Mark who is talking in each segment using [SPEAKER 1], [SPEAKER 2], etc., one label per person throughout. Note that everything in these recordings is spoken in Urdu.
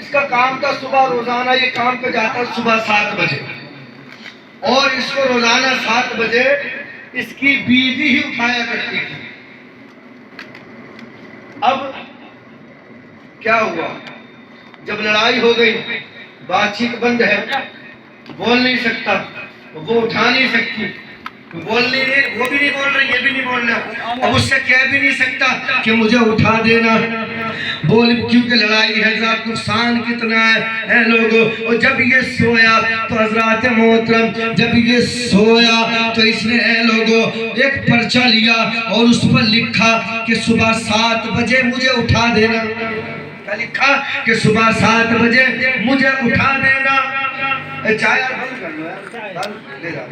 [SPEAKER 1] اس کا کام تھا صبح روزانہ یہ کام پہ جاتا صبح 7 بجے، اور اس کو روزانہ 7 بجے اس کی بیوی ہی اٹھایا کرتی تھی۔ اب کیا ہوا، جب لڑائی ہو گئی، بات چیت بند ہے، بول نہیں سکتا، وہ اٹھا نہیں سکتی، وہ بھی نہیں بول رہی، یہ بھی نہیں بول رہا، اب اس سے کہہ بھی نہیں سکتا کہ مجھے اٹھا دینا، کیونکہ لڑائی ہے، ذات نقصان کتنا ہے لوگوں۔ اور جب یہ سویا تو حضرات محترم، جب یہ سویا تو اس نے لوگوں ایک پرچہ لیا اور اس پر لکھا کہ صبح 7 بجے مجھے اٹھا دینا۔ کیا لکھا؟ کہ صبح 7 بجے مجھے اٹھا دینا۔ چائے بند کر لو یار، لے جا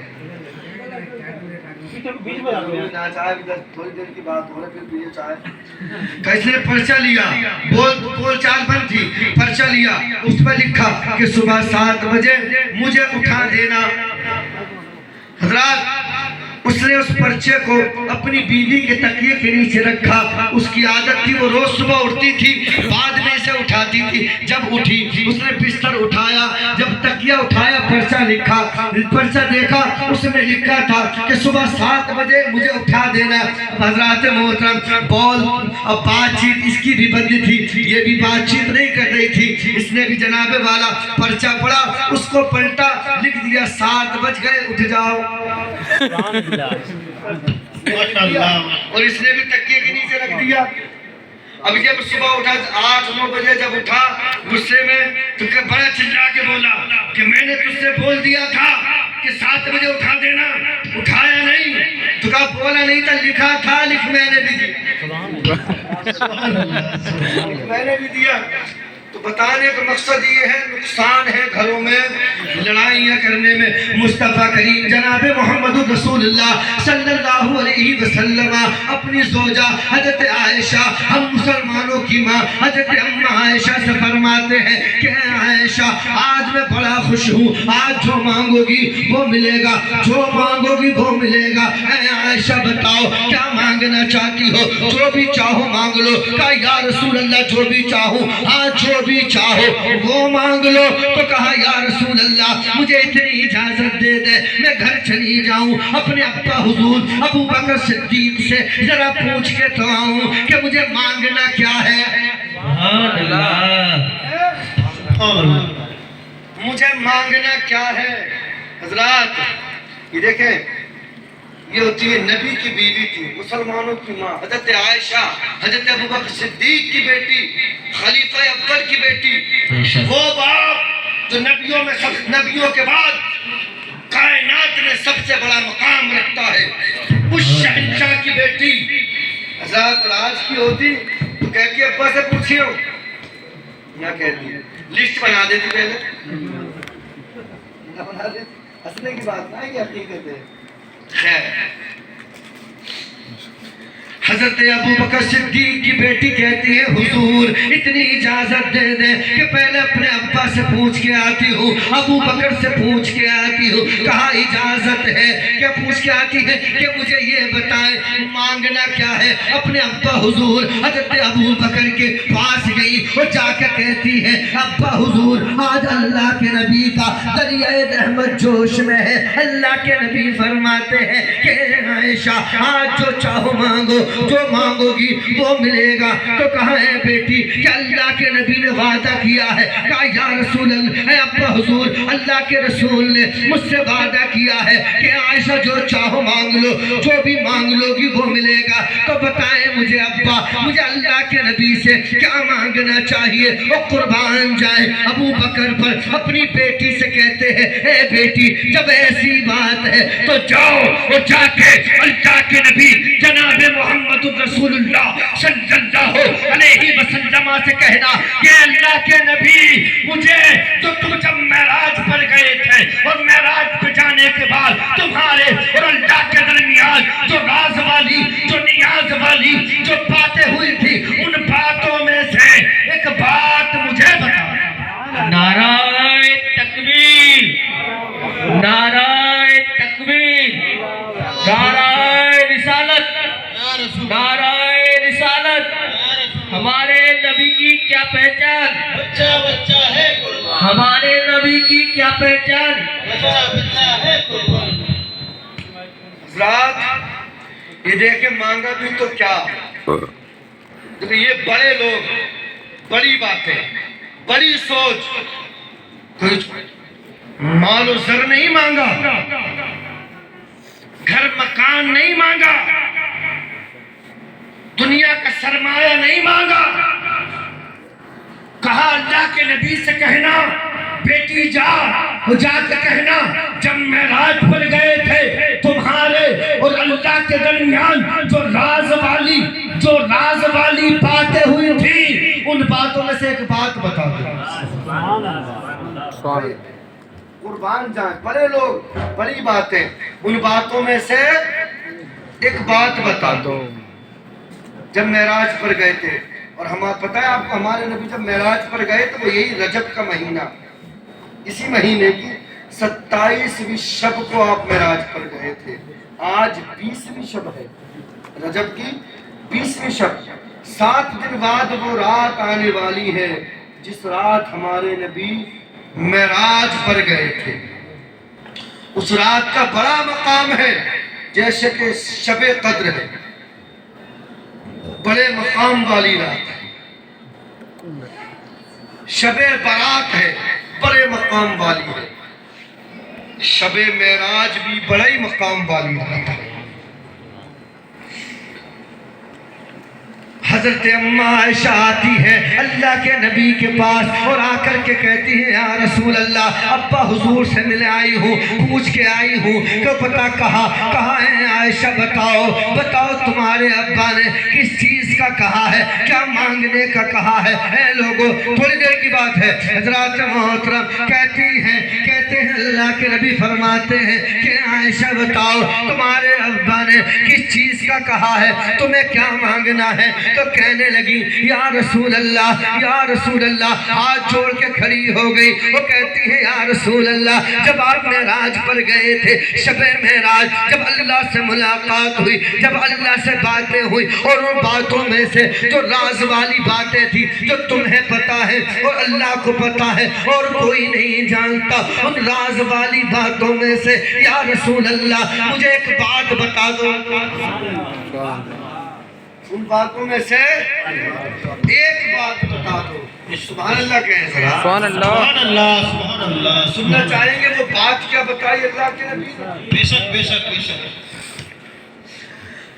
[SPEAKER 1] تھوڑی دیر کی بات ہو رہی، پھر پیے چائے۔ کیسے پرچہ لیا، بول چال بند تھی، پرچہ لیا، اس پر لکھا کہ صبح 7 بجے مجھے اٹھا دینا۔ حضرات اس نے اس پرچے کو اپنی بیوی کے تکیے کے نیچے رکھا، اس کی عادت تھی وہ روز صبح اٹھتی تھی، بعد میں اسے اٹھاتی تھی، جب اٹھی اس نے بستر اٹھایا، جب تکیہ اٹھایا پرچہ لکھا، پرچہ دیکھا اس میں لکھا تھا کہ صبح 7 بجے مجھے اٹھا دینا۔ حضرات محترم اب بات چیت اس کی بھی بند تھی، یہ بھی بات چیت نہیں کر رہی تھی، اس نے بھی جناب والا پرچہ پڑھا، اس کو پلٹا، لکھ دیا 7 بج گئے اٹھ جاؤ، اور اس نے بھی تکیے کے نیچے رکھ دیا۔ اب جب صبح اٹھا 8-9 بجے جب اٹھا غصے میں تو بڑا چلا کے بولا کہ میں نے تجھ سے بول دیا تھا کہ 7 بجے اٹھا دینا، اٹھایا نہیں، تو کہا بولا نہیں تھا، لکھا تھا، لکھ میں نے بھی دیا، میں نے بھی دیا۔ تو بتانے کا مقصد یہ ہے، نقصان ہے گھروں میں لڑائیاں کرنے میں۔ مصطفیٰ کریم جناب محمد رسول اللہ صلی اللہ علیہ وسلم اپنی زوجہ حضرت عائشہ، ہم مسلمانوں کی ماں حضرت اماں عائشہ سے فرماتے ہیں کہ اے عائشہ آج میں بڑا خوش ہوں، آج جو مانگو گی وہ ملے گا، جو مانگو گی وہ ملے گا۔ اے عائشہ بتاؤ کیا مانگنا چاہتی ہو؟ جو بھی چاہو مانگ لو۔ کہا یا رسول اللہ جو بھی چاہوں، آج جو بھی چاہو وہ مانگ لو۔ تو کہا یا رسول اللہ مجھے اتنی اجازت دے دے میں گھر چلی جاؤں، اپنے ابا حضور ابو بکر صدیق سے ذرا پوچھ کے تو آؤں کہ مجھے مانگنا کیا ہے۔ مجھے مانگنا کیا ہے؟ حضرات یہ دیکھیں، یہ ہوتی ہے نبی کی بیوی تھی، مسلمانوں کی ماں حضرت عائشہ، حضرت ابو بکر صدیق کی بیٹی، خلیفہ اول کی بیٹی، وہ باپ جو نبیوں کے بعد کائنات میں سب سے بڑا مقام رکھتا ہے، اس شہنشاہ کی بیٹی۔ حضرات آج کی ہوتی تو کہتی ابا سے پوچھی ہو، کیا کہتی ہے؟ لسٹ بنا دیتی پہلے، بنا دیتی، ہنسنے کی بات نہ ہے کہ حقیقت ہے۔ خیر حضرت ابو بکر صدیق کی بیٹی کہتی ہے حضور اتنی اجازت دے دیں کہ پہلے اپنے ابا سے پوچھ کے آتی ہوں، ابو بکر سے پوچھ کے آتی ہوں۔ کہا اجازت ہے کہ پوچھ کے آتی ہے کہ مجھے یہ بتائیں مانگنا کیا ہے؟ اپنے ابا حضور حضرت ابو بکر کے پاس گئی اور جا کے کہتی ہے ابا حضور آج اللہ کے نبی کا دریائے رحمت جوش میں ہے، اللہ کے نبی فرماتے ہیں کہ عائشہ آج جو چاہو مانگو، جو مانگو گی وہ ملے گا۔ تو کہا ہے بیٹی کہ اللہ کے نبی نے وعدہ کیا ہے۔ کہا یا رسول اللہ، اے ابا حضور اللہ کے رسول نے مجھ سے وعدہ کیا ہے کہ عائشہ جو چاہو مانگ لو، جو بھی مانگ لو گی وہ ملے گا۔ تو بتائیں مجھے ابا، مجھے اللہ کے نبی سے کیا مانگنا چاہیے؟ وہ قربان جائے ابو بکر پر اپنی بیٹی سے کہتے ہیں اے بیٹی جب ایسی بات ہے تو جاؤ اور جا کے اللہ کے نبی جناب محمد رسول اللہ صلی اللہ علیہ وسلم سے کہنا کہ اللہ کے نبی مجھے تو تم جب معراج پر گئے تھے اور معراج پہ جانے کے بعد تمہارے اور اللہ کے درمیان جو راز والی، جو نیاز والی جو باتیں ہوئی تھی، ان باتوں میں سے ایک بات مجھے بتا۔
[SPEAKER 2] نعرہ تکبیر، نعرہ تکبیر، نعرہ رسالت، نعرہ رسالت۔ ہمارے نبی کی کیا پہچان؟ بچہ بچہ ہمارے نبی کی کیا پہچان؟
[SPEAKER 1] رات یہ دیکھے مانگا بھی تو کیا، لیکن یہ بڑے لوگ، بڑی باتیں، بڑی سوچ، کوئی مال و زر نہیں مانگا، گھر مکان نہیں مانگا، دنیا کا سرمایہ نہیں مانگا، کہا اللہ کے نبی سے کہنا بیٹی جا کے کہنا جب معراج پر گئے تھے تمہارے اور اللہ کے درمیان جو راز والی باتیں ہوئی تھی ان باتوں میں سے ایک بات بتا دو۔ قربان جائیں، بڑے لوگ، بڑی باتیں، ان باتوں میں سے ایک بات بتا دو۔ جب معراج پر گئے تھے، اور ہمیں پتہ ہے آپ کو ہمارے نبی جب معراج پر گئے تو وہ یہی رجب کا مہینہ، اسی مہینے کی 27ویں شب کو آپ معراج پر گئے تھے۔ آج 20ویں شب ہے، رجب کی 20ویں شب، 7 دن بعد وہ رات آنے والی ہے جس رات ہمارے نبی معراج پر گئے تھے۔ اس رات کا بڑا مقام ہے، جیسے کہ شب قدر ہے، بڑے مقام والی رات ہے، شب برات ہے، بڑے مقام والی ہے، شب معراج بھی بڑے مقام والی رات ہے۔ حضرت اماں عائشہ آتی ہے اللہ کے نبی کے پاس اور آ کر کے کہتی ہے یا رسول اللہ ابا حضور سے ملے آئی ہوں، پوچھ کے آئی ہوں کہ پتہ کہاں ہے عائشہ، بتاؤ تمہارے ابا نے کس چیز کا کہا ہے، کیا مانگنے کا کہا ہے؟ اے لوگوں تھوڑی دیر کی بات ہے، حضرات محترم کہتے ہیں اللہ کے نبی فرماتے ہیں کہ عائشہ بتاؤ تمہارے ابا نے کس چیز کا کہا ہے، تمہیں کیا مانگنا ہے؟ تو کہنے لگی یا رسول اللہ، ہاتھ جوڑ کے کھڑی ہو گئی، وہ کہتی ہے یا رسول اللہ جب آپ معراج پر گئے تھے، شب معراج جب اللہ سے ملاقات ہوئی، جب اللہ سے باتیں ہوئی اور ان باتوں میں سے جو راز والی باتیں تھی جو تمہیں پتا ہے اور اللہ کو پتا ہے اور کوئی نہیں جانتا، ان راز والی باتوں میں سے یا رسول اللہ مجھے ایک بات بتا دو، ان باتوں میں سے ایک بات بتا دو۔ سبحان اللہ کہیں، سبحان اللہ، سبحان اللہ۔ سننا چاہیں گے وہ بات کیا بتائی اللہ کے نبی نے؟ بے شک بے شک بے شک۔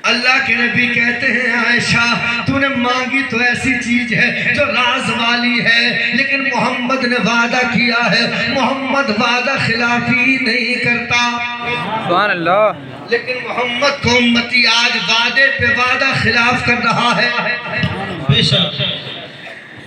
[SPEAKER 1] اللہ کے نبی کہتے ہیں عائشہ تو نے مانگی تو ایسی چیز ہے جو راز والی ہے، لیکن محمد نے وعدہ کیا ہے، محمد وعدہ خلافی نہیں کرتا،
[SPEAKER 3] سبحان اللہ،
[SPEAKER 1] لیکن محمد کو امتی آج وعدے پہ وعدہ خلاف کر رہا ہے۔ بے شک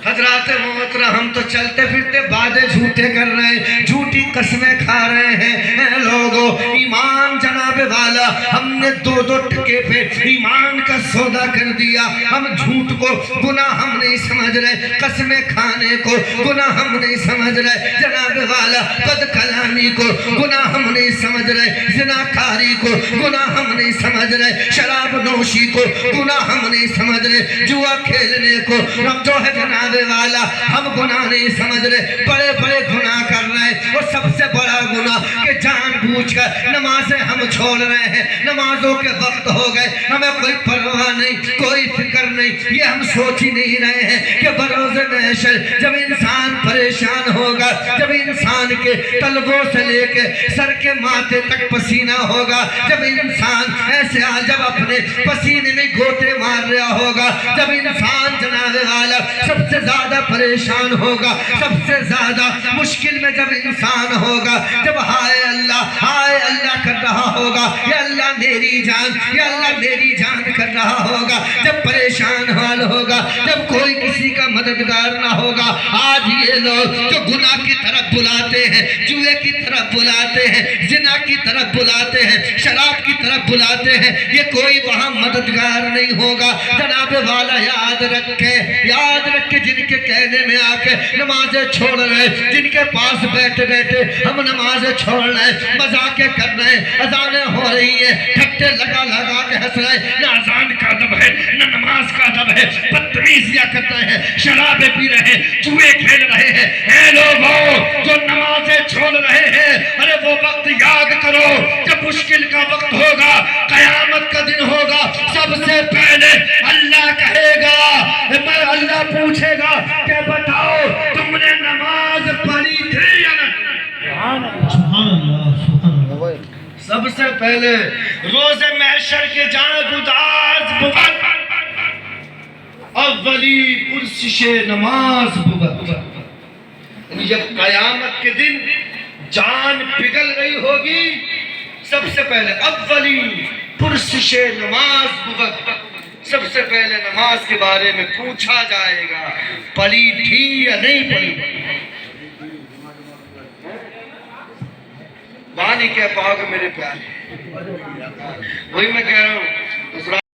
[SPEAKER 1] حضرات محترم ہم تو چلتے پھرتے وعدے جھوٹے کر رہے ہیں، جھوٹی قسمیں کھا رہے ہیں۔ اے لوگوں ایمان جناب والا ہم نے 2 ٹکے پہ ایمان کا سودا کر دیا، ہم جھوٹ کو گناہ ہم نہیں سمجھ رہے، قسمیں کھانے کو گناہ ہم نہیں سمجھ رہے، جناب والا بد کلامی کو گناہ ہم نہیں سمجھ رہے، زناکاری کو گناہ ہم نہیں سمجھ رہے، شراب نوشی کو گناہ ہم نہیں سمجھ رہے، جوا کھیلنے کو جو ہے جناب والا ہم گناہ نہیں سمجھ رہے، بڑے گناہ کر رہے ہیں، اور سب سے بڑا گناہ کہ جان بوجھ کر نمازیں ہم چھوڑ رہے ہیں، نمازوں کے وقت ہو گئے، ہمیں کوئی پرواہ نہیں، کوئی فکر نہیں، یہ ہم سوچ ہی نہیں رہے ہیں کہ بروز محشر جب انسان پریشان ہوگا، جب انسان کے تلووں سے لے کے سر کے ماتھے تک پسینہ ہوگا، جب انسان ایسے جب اپنے پسینے میں گوتے مار رہا ہوگا، جب انسان جناب والا سب سے زیادہ پریشان ہوگا، سب سے زیادہ مشکل میں جب انسان ہوگا، جب ہائے اللہ کر رہا ہوگا، یا اللہ میری جان کر رہا ہوگا، جب پریشان حال ہوگا، جب کوئی کسی کا مددگار نہ ہوگا۔ آج یہ لوگ جو گناہ کی طرف بلاتے ہیں، جوئے کی طرف بلاتے ہیں، زنا کی طرف بلاتے ہیں، شراب کی طرف بلاتے ہیں، یہ کوئی وہاں مددگار نہیں ہوگا۔ جناب والا یاد رکھے جن کے کہنے میں آ کے نمازیں چھوڑ رہے، جن کے پاس بیٹھے ہم نمازیں چھوڑ رہے، مذاقیں کر رہے، اذانیں ہو رہی ہیں، ٹھٹے لگا کے ہنس رہے، نہ اذان کا ادب ہے نہ نماز کا ادب ہے، بدتمیزیاں کر رہے ہیں، شرابیں پی رہے ہیں، جوئے کھیل رہے ہیں۔ اے لوگوں سب سے پہلے روز محشر کے جان گداز بود اولی پرسش نماز بود. یعنی جب قیامت کے دن جان پگھل رہی ہوگی سب سے پہلے اولی پرسش نماز بود. سب سے پہلے نماز کے بارے میں پوچھا جائے گا پڑھی تھی یا نہیں پڑھی. وہاں نہیں کہہ پاؤ گے میرے پیارے. وہی میں کہہ رہا ہوں